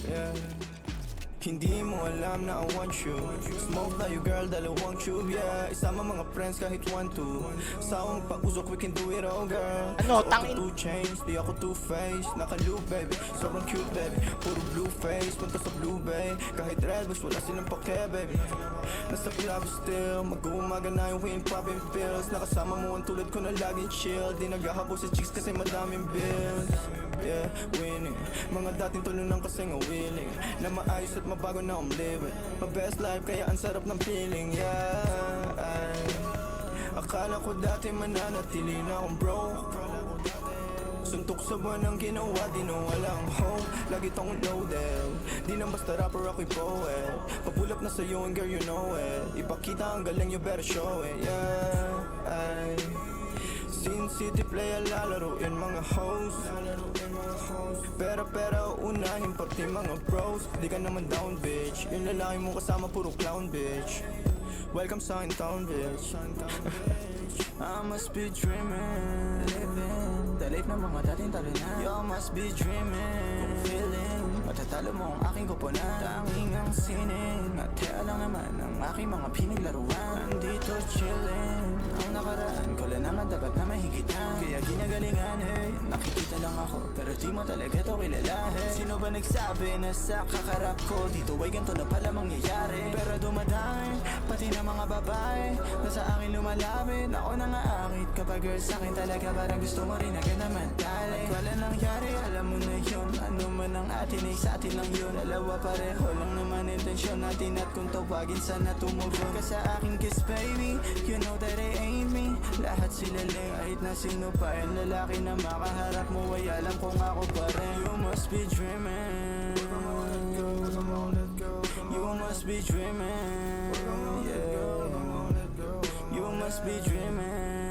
Yeah. Hindi mo alam na I want you. Smoke tayo girl, dalawang tube, yeah. Isama mga friends kahit 1-2. Sawang pag-usok, we can do it all, girl. Ano, So tangin? ako 2 chains, di ako 2-face. Naka-loop, baby, sobrang cute, baby. Puro blue face, punta sa blue bay. Kahit red bush, wala silang pake, baby. Nasa club still, mag-uumaga na yung wind, popping pills. Nakasama mo ang tulad ko na laging chill. Di naghahabol sa chicks kasi madaming bills. Yeah, winning. Mga dating tulunang kasing willing na maayos at mabago na living my best life, kaya ang sarap ng feeling. Yeah, akala ko dati mananatili na akong broke. Suntok sa buwan ang ginawa, di na walang hope. Lagi tong loaded, di na basta rapper ako'y poet. Papull up na sa'yo and girl you know it. Ipakita ang galing, you better show it. Yeah, Sin City play lalaroin mga hoes. Pero unahin pati mga bros. Di ka naman down bitch. Yung lalaki mo kasama puro clown bitch. Welcome sa in town bitch. I must be dreaming, living the life ng mga dating talo na. You must be dreaming, kung feeling matatalo mo ang aking koponan. Tanging ang sining at kaya lang naman ang aking mga pinaglaruan. Nandito chilling, ang nakaraan ko lang naman dapat na mahigitan. Kaya ginagalingan, hey, nakikita lang ako pero di mo talaga to kilala, hey. Sino ba nagsabi na sa kakarap ko dito ay ganito na pala mangyayari? Pero dumadami, pati na mga babae na sa akin lumalapit. Ako na nga akit kapag girl sa akin talaga parang gusto mo rin agad naman dali. At wala nangyari, alam mo na yun. Ano man ang atin ay sa atin lang yun. Dalawa pareho lang naman intensyon natin. At kung tawagin sana tumugon ka sa akin kiss baby, you know that it ain't me. Lahat sila lang kahit na sino pa. Yung lalaki na makaharap mo ay alam kung ako pa rin. You must be dreaming, you must be dreaming, yeah. You must be dreaming.